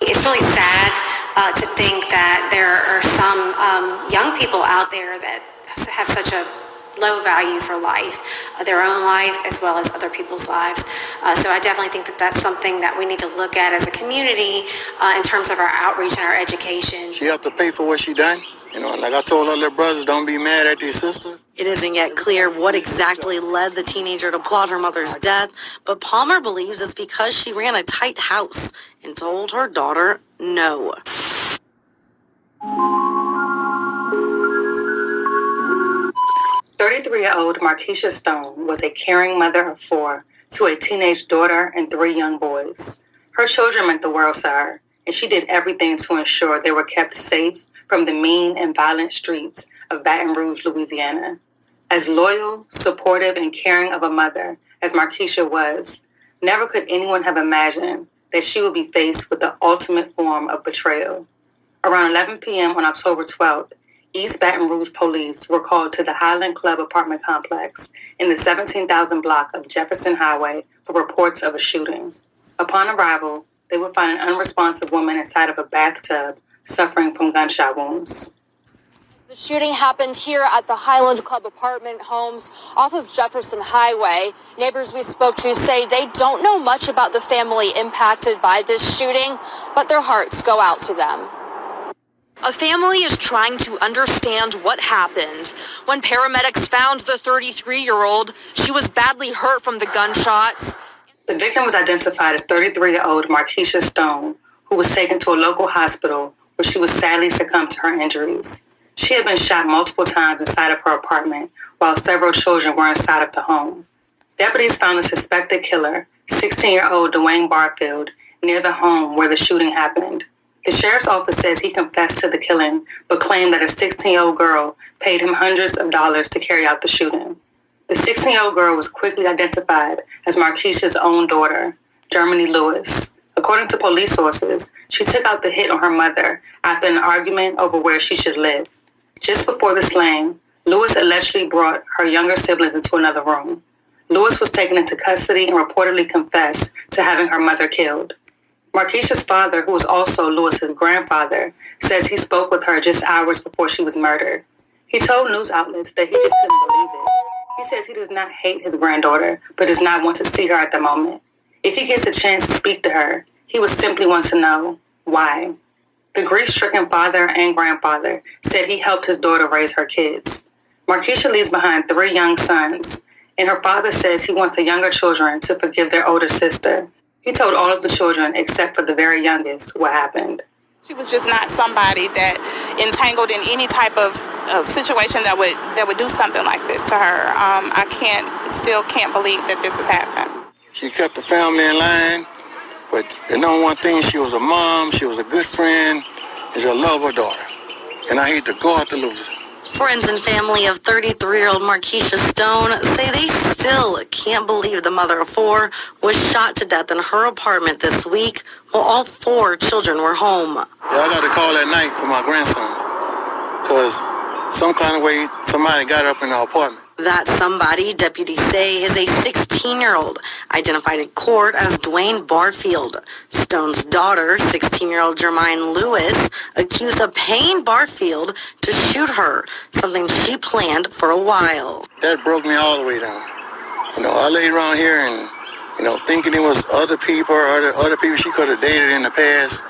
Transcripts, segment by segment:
It's really sad to think that there are some young people out there that have such a low value for life, their own life as well as other people's lives. So I definitely think that that's something that we need to look at as a community in terms of our outreach and our education. She have to pay for what she done. You know, like I told her little brothers, don't be mad at their sister. It isn't yet clear what exactly led the teenager to plot her mother's death, but Palmer believes it's because she ran a tight house and told her daughter no. "33-year-old Markeisha Stone was a caring mother of 4 to a teenage daughter and 3 young boys. Her children meant the world to her, and she did everything to ensure they were kept safe from the mean and violent streets of Baton Rouge, Louisiana. As loyal, supportive, and caring of a mother as Markeisha was, never could anyone have imagined that she would be faced with the ultimate form of betrayal. Around 11 p.m. on October 12th, East Baton Rouge police were called to the Highland Club apartment complex in the 17,000 block of Jefferson Highway for reports of a shooting. Upon arrival, they would find an unresponsive woman inside of a bathtub suffering from gunshot wounds. The shooting happened here at the Highland Club apartment homes off of Jefferson Highway. Neighbors we spoke to say they don't know much about the family impacted by this shooting, but their hearts go out to them. A family is trying to understand what happened. When paramedics found the 33-year-old, she was badly hurt from the gunshots. The victim was identified as 33-year-old Markeisha Stone, who was taken to a local hospital where she was sadly succumbed to her injuries. She had been shot multiple times inside of her apartment while several children were inside of the home. Deputies found the suspected killer, 16-year-old Dwayne Barfield, near the home where the shooting happened. The sheriff's office says he confessed to the killing, but claimed that a 16-year-old girl paid him hundreds of dollars to carry out the shooting. The 16-year-old girl was quickly identified as Markeisha's own daughter, Germany Lewis. According to police sources, she took out the hit on her mother after an argument over where she should live. Just before the slaying, Lewis allegedly brought her younger siblings into another room. Lewis was taken into custody and reportedly confessed to having her mother killed. Markeisha's father, who was also Lewis's grandfather, says he spoke with her just hours before she was murdered. He told news outlets that he just couldn't believe it. He says he does not hate his granddaughter, but does not want to see her at the moment. If he gets a chance to speak to her, he would simply want to know why. The grief-stricken father and grandfather said he helped his daughter raise her kids. Markeisha leaves behind 3 young sons, and her father says he wants the younger children to forgive their older sister. He told all of the children, except for the very youngest, what happened. She was just not somebody that entangled in any type of situation that would do something like this to her. I still can't believe that this has happened. She kept the family in line, but the number one thing, she was a mom, she was a good friend, and she loved her daughter. And I hate to go out to lose her. Friends and family of 33-year-old Markeisha Stone say they still can't believe the mother of 4 was shot to death in her apartment this week while all 4 children were home. Yeah, I got a call at night from my grandson because some kind of way somebody got up in the apartment. That somebody, deputies say, is a 16-year-old, identified in court as Dwayne Barfield. Stone's daughter, 16-year-old Jermaine Lewis, accused of paying Barfield to shoot her, something she planned for a while. That broke me all the way down. You know, I laid around here and, thinking it was other people she could have dated in the past.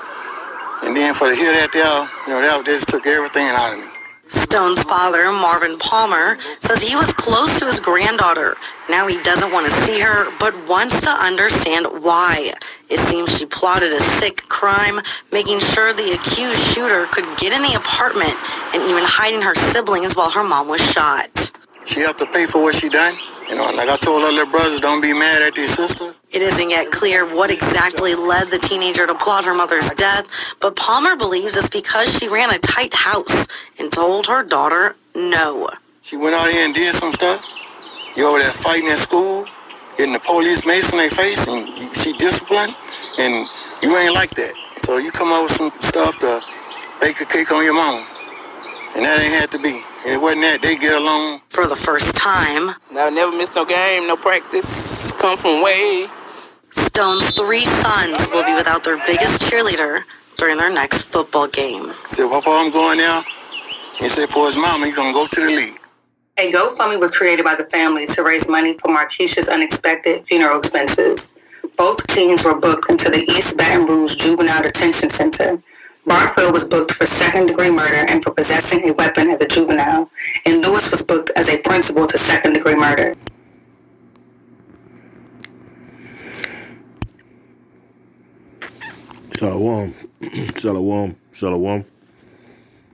And then for to hear that that just took everything out of me. Stone's father, Marvin Palmer, says he was close to his granddaughter. Now he doesn't want to see her, but wants to understand why. It seems she plotted a sick crime, making sure the accused shooter could get in the apartment and even hiding her siblings while her mom was shot. She have to pay for what she done. Like I told her little brothers, don't be mad at their sister. It isn't yet clear what exactly led the teenager to plot her mother's death, but Palmer believes it's because she ran a tight house and told her daughter no. She went out here and did some stuff. You over there fighting at school, getting the police mace in their face, and she disciplined, and you ain't like that. So you come up with some stuff to bake a cake on your mom, and that ain't had to be. It wasn't that they get along. For the first time, I never missed no game, no practice, come from way. Stone's 3 sons will be without their biggest cheerleader, during their next football game. He said, Papa, I'm going now. He said, for his mama, he's going to go to the league. A GoFundMe was created by the family to raise money for Marquisha's unexpected funeral expenses. Both teens were booked into the East Baton Rouge Juvenile Detention Center. Barfield was booked for second-degree murder and for possessing a weapon as a juvenile, and Lewis was booked as a principal to second-degree murder. Shalom, shalom, shalom.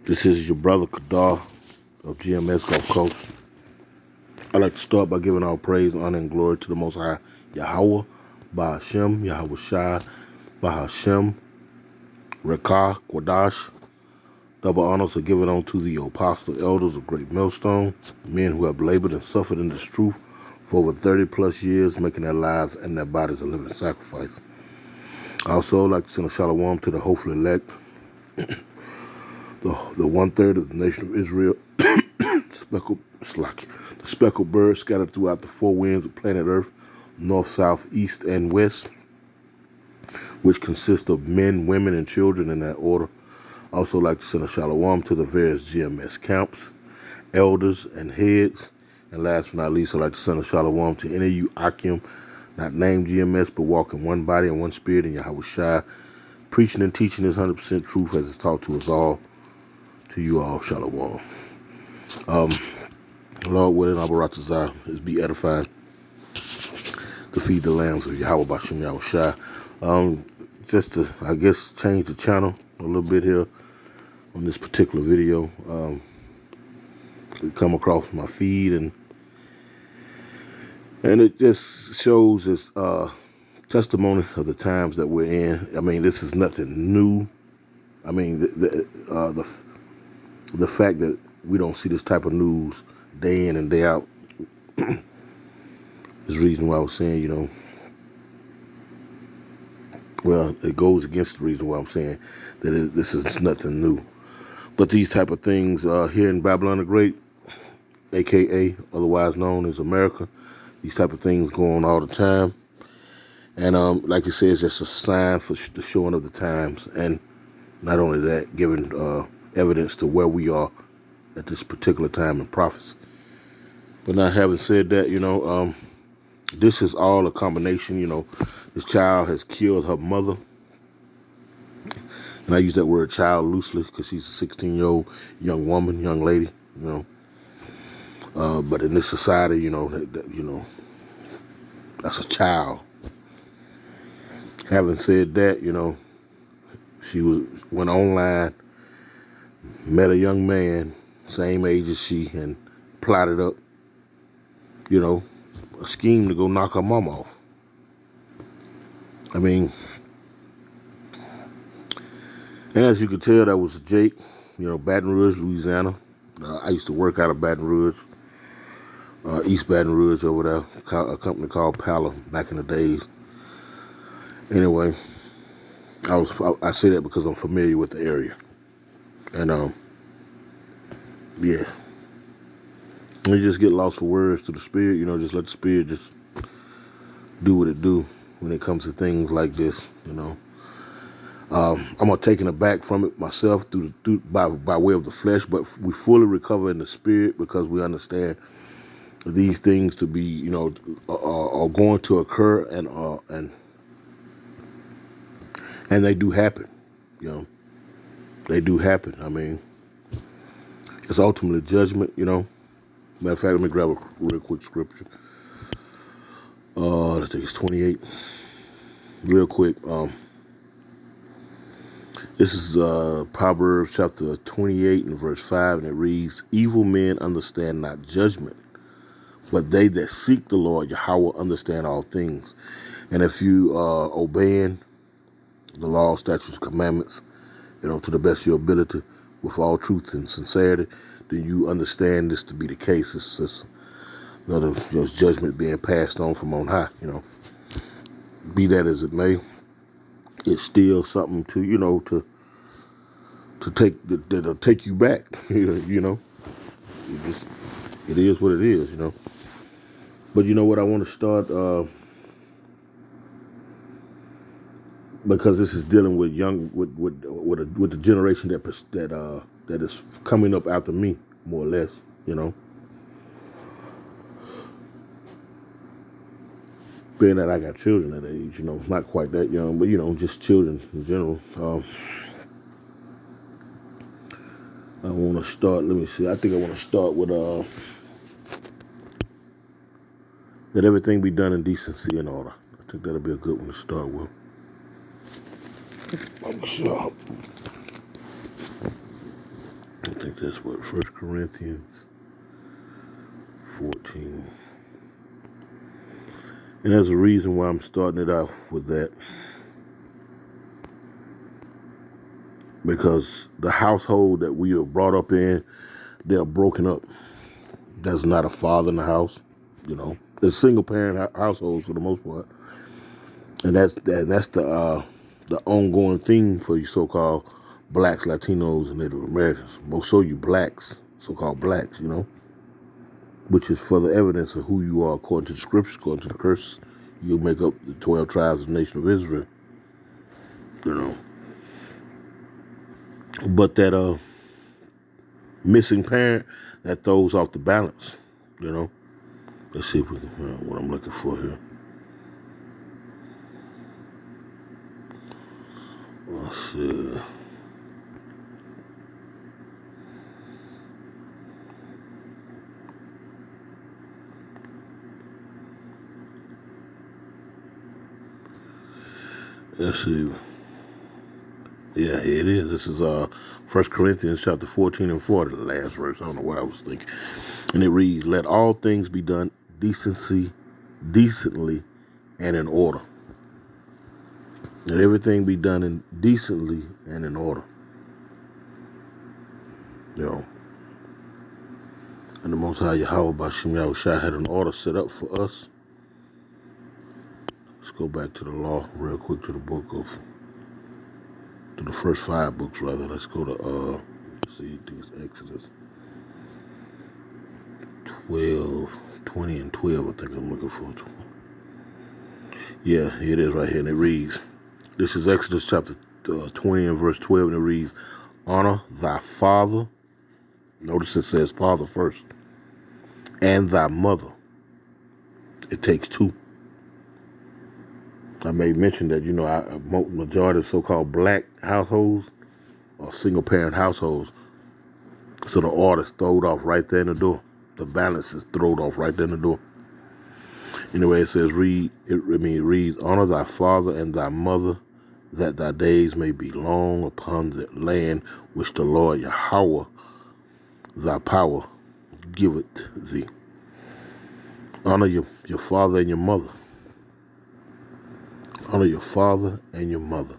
This is your brother Kadar of GMS Gulf Coast. I'd like to start by giving all praise, honor, and glory to the Most High Yahweh, Bahashem, Yahweh Shai, Bahashem, Rekah, Quadash. Double honors are given unto the apostle elders of Great Millstone, men who have labored and suffered in this truth for over 30 plus years, making their lives and their bodies a living sacrifice. I also like to send a shalom to the hopeful elect, the 1/3 of the nation of Israel, the speckled birds scattered throughout the four winds of planet Earth, north, south, east, and west, which consist of men, women, and children in that order. I also like to send a shalom to the various GMS camps, elders, and heads. And last but not least, I'd like to send a shalom to any of you Akim, not named GMS, but walk in one body and one spirit in Yahweh Shai, preaching and teaching this 100% truth as it's taught to us all. To you all, shalom. Lord willing, Abaratazah is be edifying to feed the lambs of Yahweh Bashem Yahweh Shai. Just to, I guess, change the channel a little bit here on this particular video. It come across my feed and it just shows this testimony of the times that we're in. I mean, this is nothing new. I mean, the fact that we don't see this type of news day in and day out is the reason why I was saying, you know, well, it goes against the reason why I'm saying that this is nothing new. But these type of things here in Babylon the Great, a.k.a. otherwise known as America, these type of things go on all the time. And like you said, it's just a sign for the showing of the times. And not only that, giving evidence to where we are at this particular time in prophecy. But now, having said that, you know, this is all a combination. You know, this child has killed her mother. And I use that word child loosely because she's a 16-year-old young woman, young lady, you know. But in this society, you know, that's a child. Having said that, you know, she went online, met a young man, same age as she, and plotted up, you know, a scheme to go knock her mom off. I mean, and as you could tell, that was Jake, you know, Baton Rouge, Louisiana. I used to work out of Baton Rouge, East Baton Rouge over there, a company called Pala back in the days. Anyway, I say that because I'm familiar with the area. And, yeah. You just get lost for words to the spirit, you know, just let the spirit just do what it do when it comes to things like this, you know. I'm not taken aback from it myself by way of the flesh, but we fully recover in the spirit because we understand these things to be, you know, are going to occur and they do happen, you know. They do happen. I mean, it's ultimately judgment, you know. Matter of fact, let me grab a real quick scripture. I think it's 28. Real quick. This is Proverbs chapter 28 and verse 5, and it reads, "Evil men understand not judgment, but they that seek the Lord Yahweh understand all things." And if you are obeying the law, statutes, commandments, you know, to the best of your ability, with all truth and sincerity, then you understand this to be the case. It's just another just judgment being passed on from on high, you know. Be that as it may, it's still something to, you know, to take that'll take you back, you know. It is what it is, you know. But you know what? I want to start because this is dealing with with the generation that is coming up after me, more or less, you know. Being that I got children at that age, you know, not quite that young, but, you know, just children in general. I want to start, let me see, I think I want to start with, let everything be done in decency and order. I think that'll be a good one to start with. I'm sure. I think that's what, 1 Corinthians 14. And there's a reason why I'm starting it off with that. Because the household that we are brought up in, they're broken up. There's not a father in the house, you know. There's single parent households for the most part. And that's the ongoing theme for you so-called blacks, Latinos, and Native Americans. Most so you blacks, so-called blacks, you know. Which is further evidence of who you are according to the scriptures, according to the curse. You make up the 12 tribes of the nation of Israel, you know. But that missing parent, that throws off the balance, you know. Let's see if we can what I'm looking for here. Let's see. Let's see. Yeah, it is. This is 1 Corinthians chapter 14 and 40, the last verse. I don't know what I was thinking. And it reads, let all things be done decently, and in order. Let everything be done decently and in order. You know. And the Most High Yahweh Bashim Yahushua had an order set up for us. Let's go back to the law real quick, to the first 5 books, rather. Let's go to, let's see, I think it's Exodus 12, 20 and 12, I think I'm looking for. Yeah, it is right here, and it reads, this is Exodus chapter 20 and verse 12, and it reads, honor thy father, notice it says father first, and thy mother. It takes 2. I may mention that, you know, majority of so-called black households are single-parent households. So the order is thrown off right there in the door. The balance is thrown off right there in the door. Anyway, it says, it reads, honor thy father and thy mother, that thy days may be long upon the land which the Lord Yahweh, thy power, giveth thee. Honor your father and your mother. Honor your father and your mother.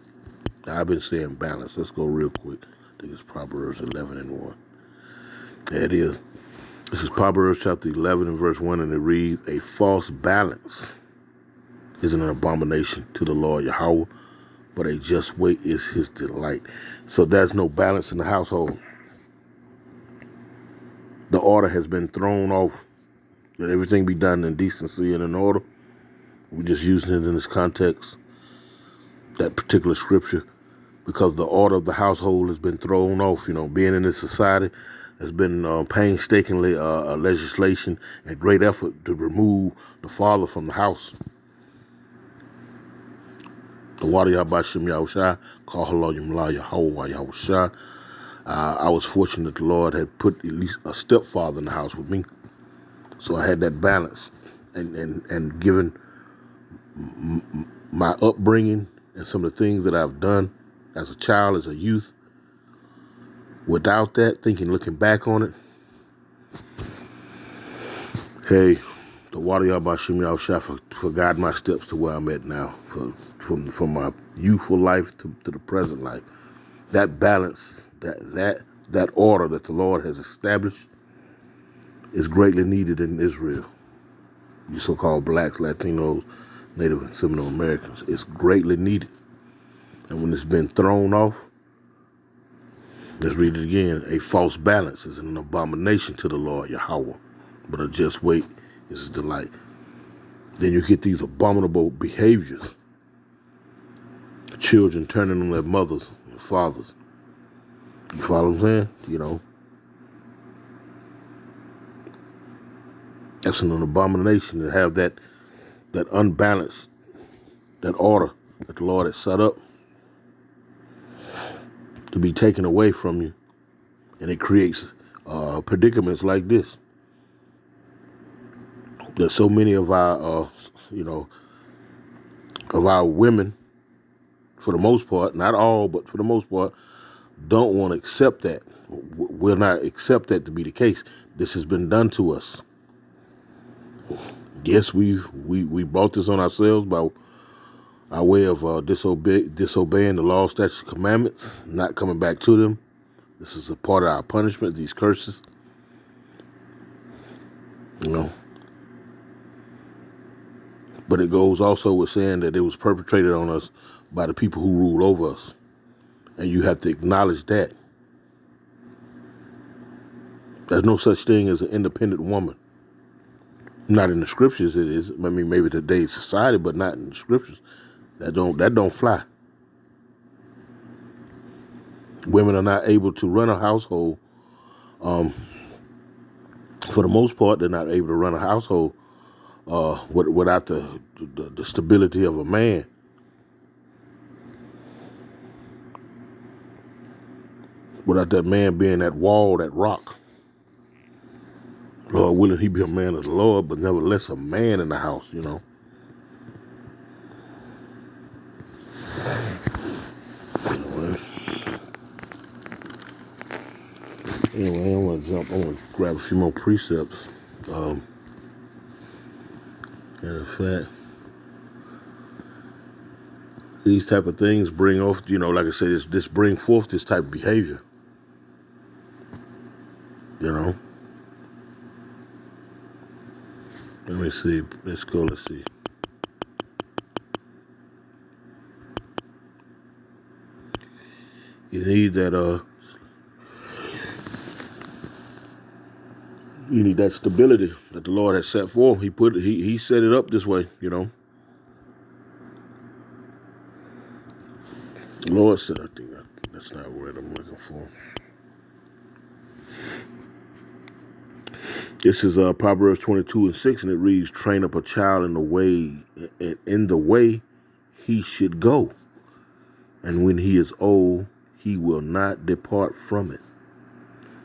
Now, I've been saying balance. Let's go real quick. I think it's Proverbs 11 and 1. There it is. This is Proverbs chapter 11 and verse 1, and it reads, a false balance is an abomination to the Lord Yahweh, but a just weight is his delight. So there's no balance in the household. The order has been thrown off. Let everything be done in decency and in order. We're just using it in this context, that particular scripture, because the order of the household has been thrown off. You know, being in this society has been painstakingly legislation and great effort to remove the father from the house. The Wadi Yabashim Yahushua, call Halal Yumla Yahweh Yahushua. I was fortunate the Lord had put at least a stepfather in the house with me. So I had that balance. And given my upbringing and some of the things that I've done as a child, as a youth, without that, looking back on it, hey, the Wadi Yabashim Yahushua for guiding my steps to where I'm at now, from my youthful life to the present life. That balance, that order that the Lord has established is greatly needed in Israel. You so-called blacks, Latinos, Native and Seminole Americans. It's greatly needed. And when it's been thrown off, let's read it again. A false balance is an abomination to the Lord Yahweh, but a just weight is his delight. Then you get these abominable behaviors. children turning on their mothers and fathers. You follow what I'm saying? That's an abomination to have that unbalanced, that order that the Lord has set up to be taken away from you. And it creates predicaments like this. There's so many of our, of our women, for the most part, not all, but for the most part, don't want to accept that. Will not accept that to be the case. This has been done to us. Yes, we brought this on ourselves by our way of disobeying the law, statutes, commandments, not coming back to them. This is a part of our punishment, these curses. But it goes also with saying that it was perpetrated on us by the people who rule over us. And you have to acknowledge that. There's no such thing as an independent woman. Not in the scriptures it is. I mean, maybe today's society, but not in the scriptures. That don't fly. Women are not able to run a household. For the most part, they're not able to run a household without the stability of a man. Without that man being that wall, that rock. Lord willing, he be a man of the Lord, but nevertheless a man in the house, Anyway, I want to grab a few more precepts. In fact, these type of things bring off, like I said, this bring forth this type of behavior. Let me see. Let's see. You need that you need that stability that the Lord has set forth. He set it up this way, The Lord said, I think that's not what I'm looking for. This is Proverbs 22:6, and it reads, "Train up a child in the way he should go, and when he is old, he will not depart from it."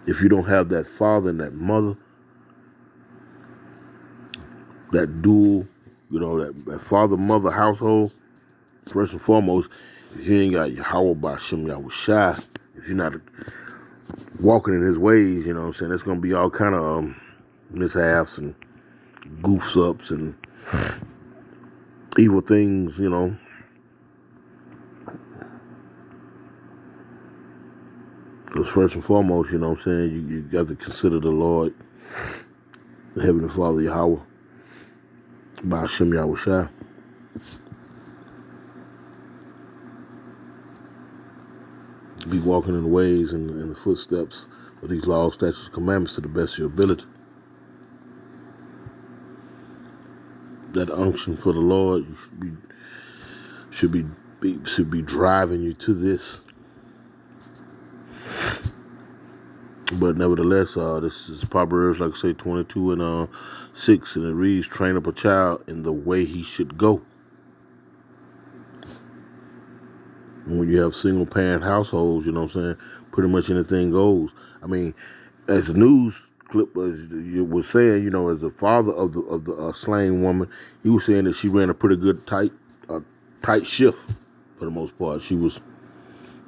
If you don't have that father and that mother, that dual, that father-mother household, first and foremost, if you ain't got Yahweh Ba'Shem Yahushua, if you're not walking in his ways, there's going to be all kind of mishaps and goofs ups and evil things, Because first and foremost, you got to consider the Lord, the Heavenly Father, Yahweh, Ba'Shem Yahushua. Be walking in the ways and in the footsteps of these laws, statutes, commandments to the best of your ability. That unction for the Lord should be driving you to this. But nevertheless, this is Proverbs, like I say, 22:6, and it reads, "Train up a child in the way he should go." And when you have single parent households, pretty much anything goes. I mean, as the news clip was saying, as the father of the slain woman, he was saying that she ran a pretty good tight shift for the most part. She was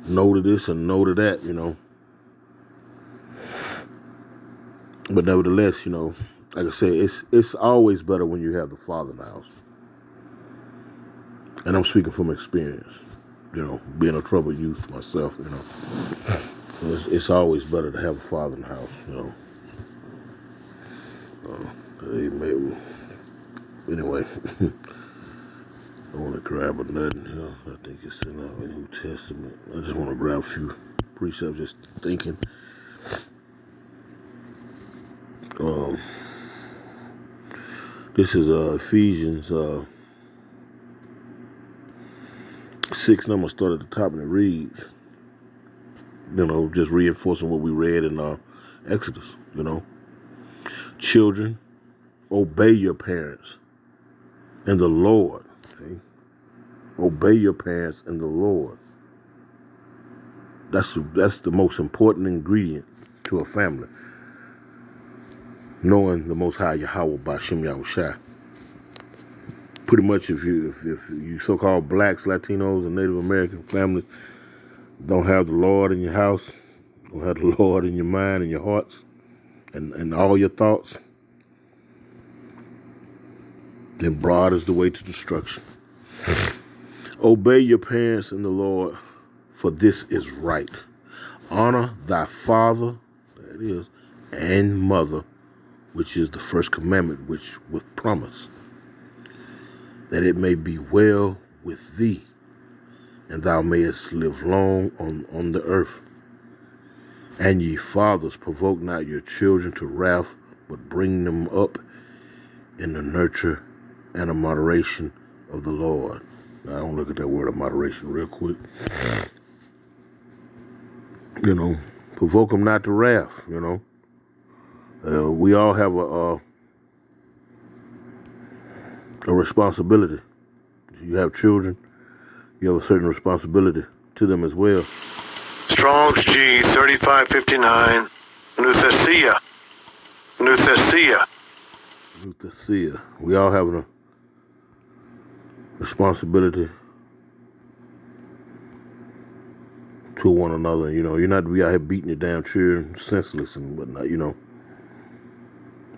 no to this and no to that, But nevertheless, like I said, it's always better when you have the father in the house. And I'm speaking from experience, being a troubled youth myself, It's always better to have a father in the house, Anyway, I want to grab another. I think it's in the New Testament. I just want to grab a few precepts, just thinking. This is Ephesians 6 number start at the top and it reads, just reinforcing what we read in Exodus, Children, obey your parents in the Lord. See? Obey your parents in the Lord. That's the most important ingredient to a family. Knowing the Most High Yahweh Ba'Shem Yahushua. Pretty much if you so-called blacks, Latinos, and Native American families don't have the Lord in your house, don't have the Lord in your mind and your hearts and all your thoughts, then broad is the way to destruction. Obey your parents in the Lord, for this is right. Honor thy father, that is, and mother, which is the first commandment, which with promise, that it may be well with thee, and thou mayest live long on the earth. And ye fathers, provoke not your children to wrath, but bring them up in the nurture and the moderation of the Lord. Now, I want to look at that word of moderation real quick. Provoke them not to wrath, we all have a responsibility. If you have children, you have a certain responsibility to them as well. Strong's G 3559, New Thessia. We all have a responsibility to one another. You're not to be out here beating your damn children senseless and whatnot,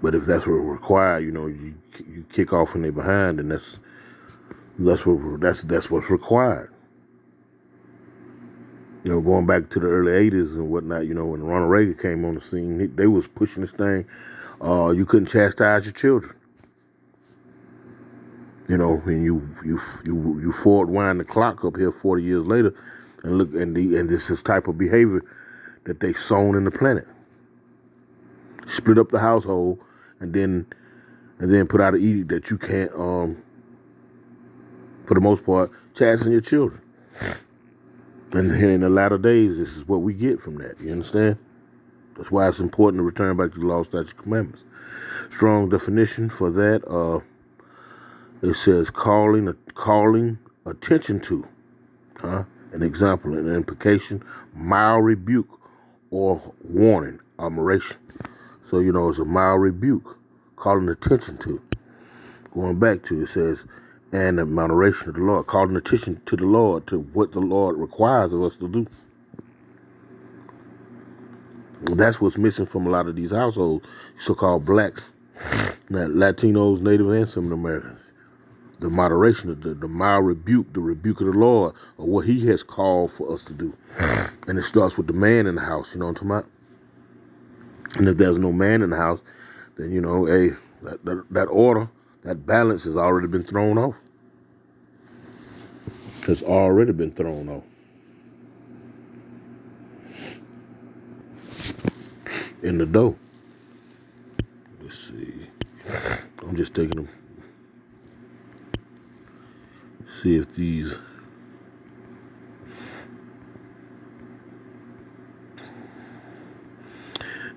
But if that's what required, you kick off when they're behind, and that's what's required. Going back to the early 80s and whatnot, when Ronald Reagan came on the scene, they was pushing this thing. You couldn't chastise your children. And you forward wind the clock up here 40 years later, and look, and this is type of behavior that they sown in the planet. Split up the household, and then put out an edict that you can't, for the most part, chasten your children. And then in the latter days, this is what we get from that. You understand? That's why it's important to return back to the law, statutes, commandments. Strong definition for that. It says calling attention to. An example, an implication, mild rebuke, or warning, admiration. So, it's a mild rebuke, calling attention to. Going back to, it says, and the moderation of the Lord, calling attention to the Lord, to what the Lord requires of us to do. That's what's missing from a lot of these households, so-called blacks, Latinos, Native, and some Americans. The moderation, the mild rebuke, the rebuke of the Lord, or what he has called for us to do. And it starts with the man in the house, you know what I'm talking about? And if there's no man in the house, then, that order, that balance has already been thrown off. Has already been thrown off. In the dough. Let's see. I'm just taking them. See if these.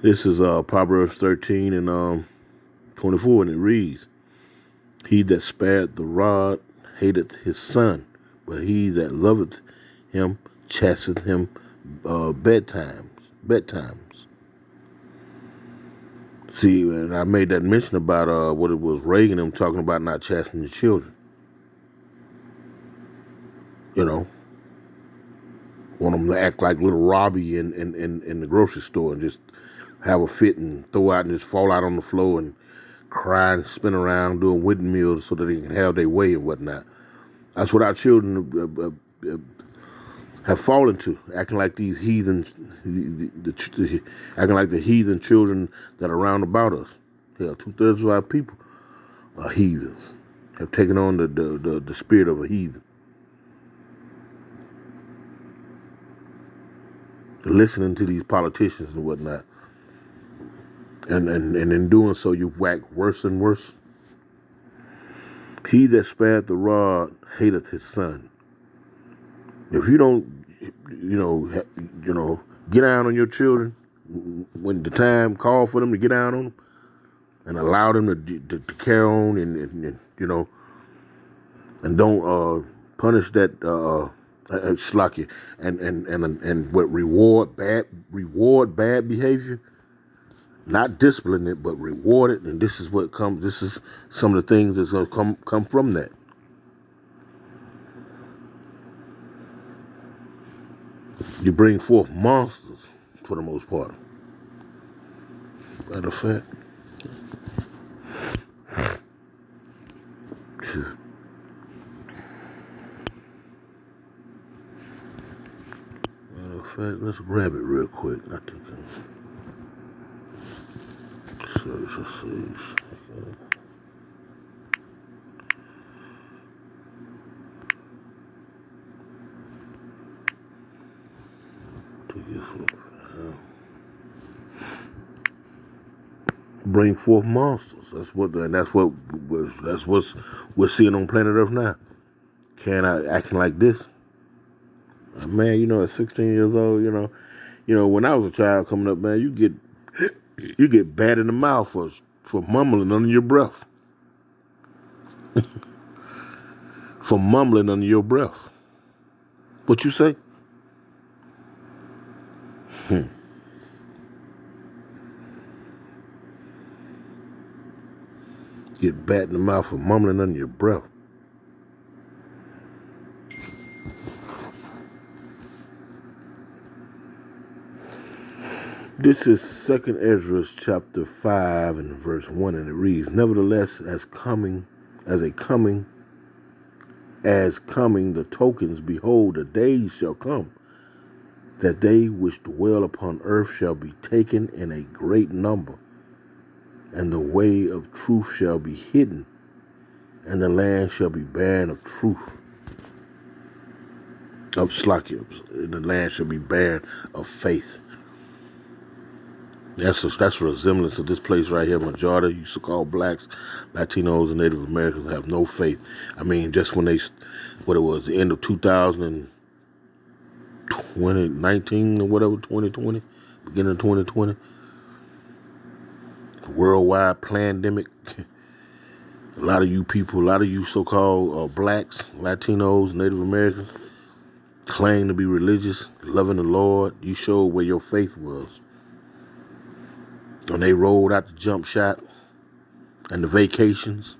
This is Proverbs 13 and 24, and it reads, He that spared the rod hateth his son, but he that loveth him chasteneth him betimes. See, and I made that mention about what it was Reagan them talking about not chastening the children. Want them to act like little Robbie in the grocery store and just have a fit and throw out and just fall out on the floor and cry and spin around doing windmills so that they can have their way and whatnot. That's what our children have fallen to, acting like these heathen, acting like the heathen children that are round about us. Hell, 2/3 of our people are heathens, have taken on the spirit of a heathen. Listening to these politicians and whatnot. And in doing so, you whack worse and worse. He that spared the rod hateth his son, If you don't, get down on your children when the time called for them to get down on them, and allow them to carry on and and don't punish that slacky and what reward bad behavior, not discipline it but reward it, and this is what comes. This is some of the things that's gonna come from that. You bring forth monsters for the most part. Matter of fact. Let's grab it real quick. I think let's see. Bring forth monsters. That's what we're seeing on planet Earth now. Acting like this. Man, at 16 years old, when I was a child coming up, man, you get bad in the mouth for mumbling under your breath. For mumbling under your breath. What you say? Get bad in the mouth for mumbling under your breath. This is 2 Ezra chapter 5 and verse 1, and it reads, "Nevertheless, as coming the tokens, behold, the days shall come, that they which dwell upon earth shall be taken in a great number, and the way of truth shall be hidden, and the land shall be barren of truth." Of slakia, and the land shall be barren of faith. That's a resemblance of this place right here. Majority used to call blacks, Latinos, and Native Americans have no faith. I mean, just when the end of 2019 or whatever, 2020, beginning of 2020, worldwide pandemic. A lot of you so-called blacks, Latinos, Native Americans, claim to be religious, loving the Lord. You showed where your faith was. When they rolled out the jump shot and the vacations,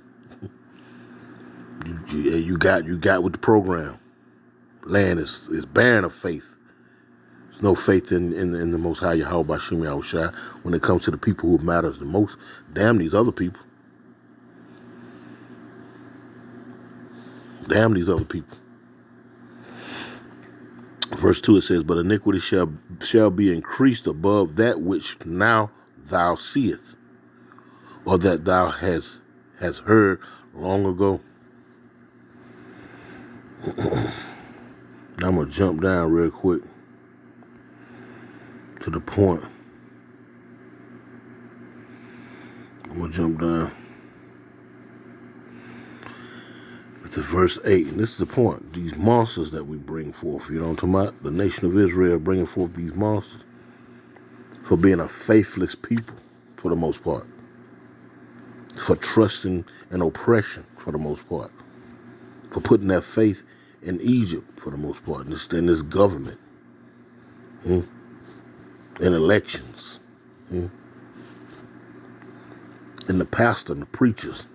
you got with the program. Land is barren of faith. There's no faith in the Most High Yahweh Bashim Yahushua when it comes to the people who matters the most. Damn these other people. Damn these other people. Verse 2 it says, "But iniquity shall be increased above that which now thou seest, or that thou hast heard long ago." I'm going to jump down real quick to the point. I'm going to jump down to verse 8. And this is the point. These monsters that we bring forth. You know what I'm talking about? The nation of Israel bringing forth these monsters for being a faithless people for the most part. For trusting in oppression for the most part. For putting their faith in Egypt for the most part. In this government. In elections. In the pastor and the preachers.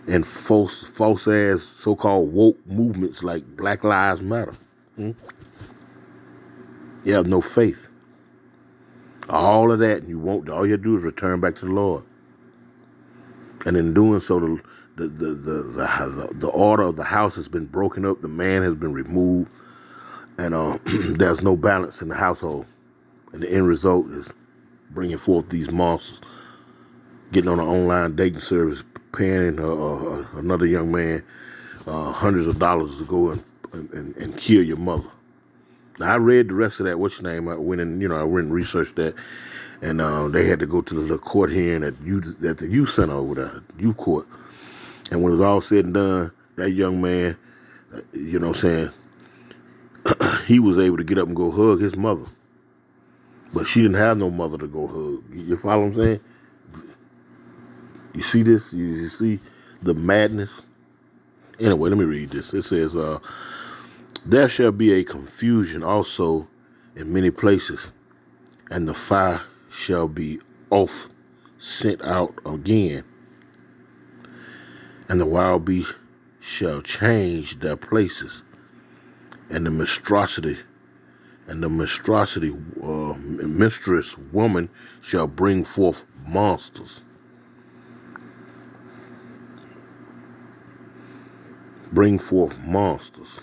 And false ass so-called woke movements like Black Lives Matter. You have no faith. All of that, and all you do is return back to the Lord. And in doing so, the order of the house has been broken up. The man has been removed, and there's no balance in the household. And the end result is bringing forth these monsters, getting on an online dating service, paying another young man hundreds of dollars to go and kill your mother. Now, I read the rest of that. What's your name? I went and researched that, and they had to go to the little court hearing at the youth center over there, youth court. And when it was all said and done, that young man, you know what I'm saying, he was able to get up and go hug his mother. But she didn't have no mother to go hug. You follow what I'm saying? You see this? You see the madness? Anyway, let me read this. It says, there shall be a confusion also in many places, and the fire shall be oft sent out again, and the wild beasts shall change their places, and the monstrosity mistress woman shall bring forth monsters. Bring forth monsters.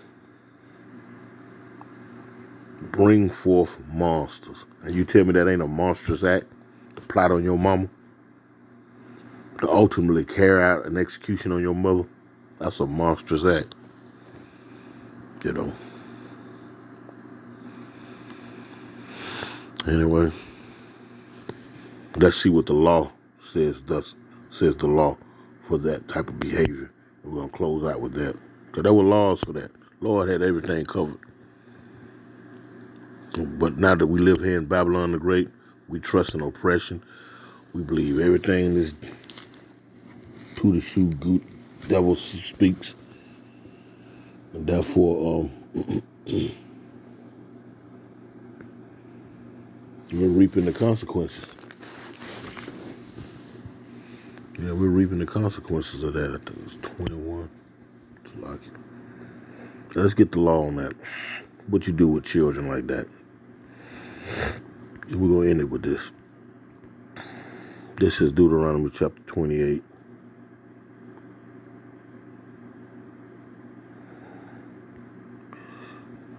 Bring forth monsters. And you tell me that ain't a monstrous act to plot on your mama? To ultimately carry out an execution on your mother? That's a monstrous act. You know. Anyway, let's see what the law says. Thus says the law for that type of behavior. We're gonna close out with that, because there were laws for that. Lord had everything covered. But now that we live here in Babylon the Great, we trust in oppression. We believe everything is to the shoe goot devil speaks, and therefore we're reaping the consequences. Yeah, we're reaping the consequences of that. I think it's 21. It's like it. Let's get the law on that. What you do with children like that. We're going to end it with this. This is Deuteronomy chapter 28.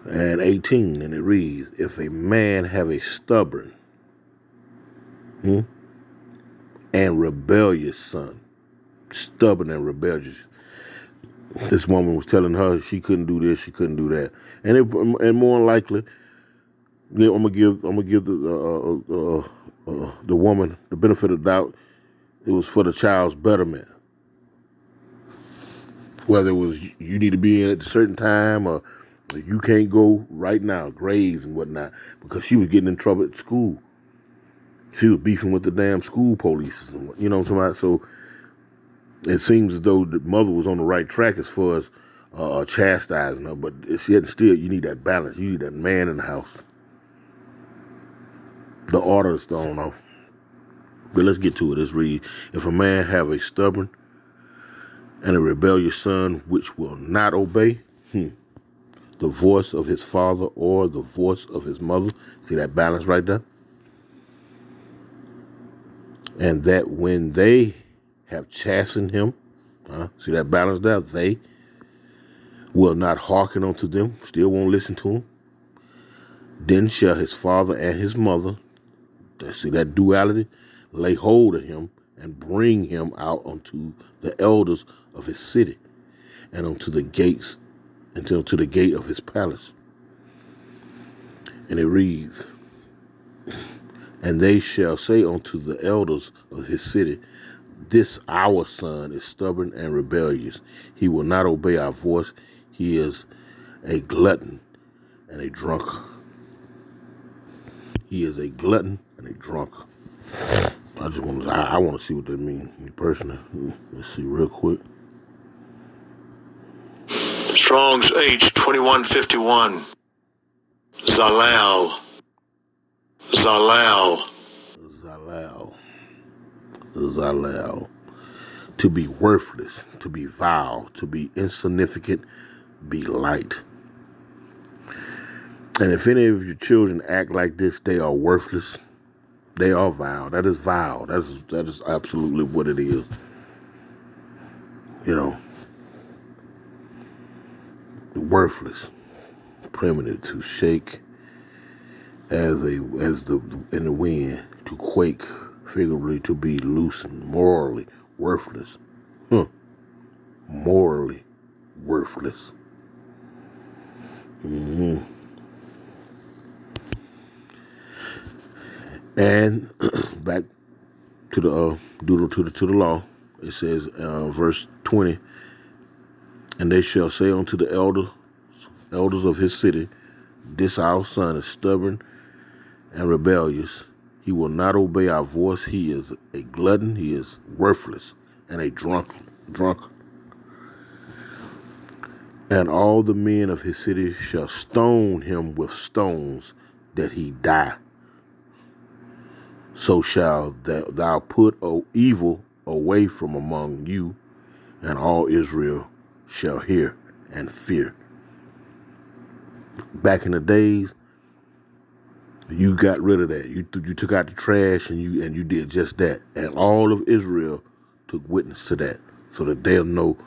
And 18, and it reads, if a man have a stubborn and rebellious son, stubborn and rebellious. This woman was telling her she couldn't do this, she couldn't do that, and more than likely, yeah, I'm gonna give the woman the benefit of the doubt. It was for the child's betterment. Whether it was you need to be in at a certain time or you can't go right now, grades and whatnot, because she was getting in trouble at school. She was beefing with the damn school police, you know what I'm talking about? So it seems as though the mother was on the right track as far as chastising her, but still, you need that balance. You need that man in the house. The order is thrown off. But let's get to it. Let's read. If a man have a stubborn and a rebellious son which will not obey the voice of his father or the voice of his mother, see that balance right there? And that when they have chastened him, see that balance there? They will not hearken unto them, still won't listen to him. Then shall his father and his mother, see that duality, lay hold of him and bring him out unto the elders of his city and unto the gates, until to the gate of his palace. And it reads, and they shall say unto the elders of his city, this our son is stubborn and rebellious. He will not obey our voice. He is a glutton and a drunkard. He is a glutton and a drunkard. I want to see what that means, me personally. Let's see real quick. Strong's H2151. Zalal. To be worthless, to be vile, to be insignificant, be light. And if any of your children act like this, they are worthless. They are vile. That is vile. That is absolutely what it is. You know, worthless, primitive, to shake in the wind, to quake, figuratively, to be loosened, morally worthless. Morally worthless. And back to the to the law, it says verse 20. And they shall say unto the elders of his city, this our son is stubborn and rebellious. He will not obey our voice. He is a glutton. He is worthless and a drunkard. And all the men of his city shall stone him with stones, that he die. So shall thou put evil away from among you, and all Israel shall hear and fear. Back in the days, you got rid of that. You took out the trash, and you did just that. And all of Israel took witness to that, so that they'll know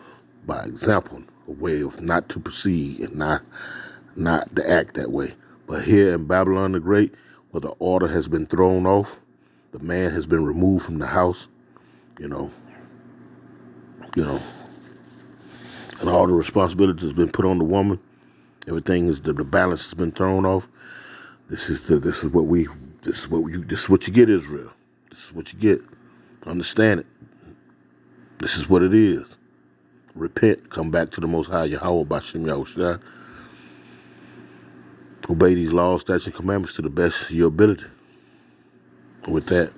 by example a way of not to proceed and not to act that way. But here in Babylon the Great, where the order has been thrown off, the man has been removed from the house, and all the responsibility has been put on the woman. Everything is the balance has been thrown off. This is what you get, Israel. This is what you get. Understand it. This is what it is. Repent, come back to the Most High Yahweh B'Shem Yahushua. Obey these laws, statutes, and commandments to the best of your ability. And with that,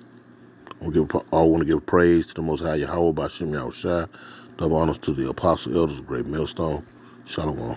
I want to give praise to the Most High Yahweh B'Shem Yahushua. Double honors to the apostle elders of Great Millstone. Shalom.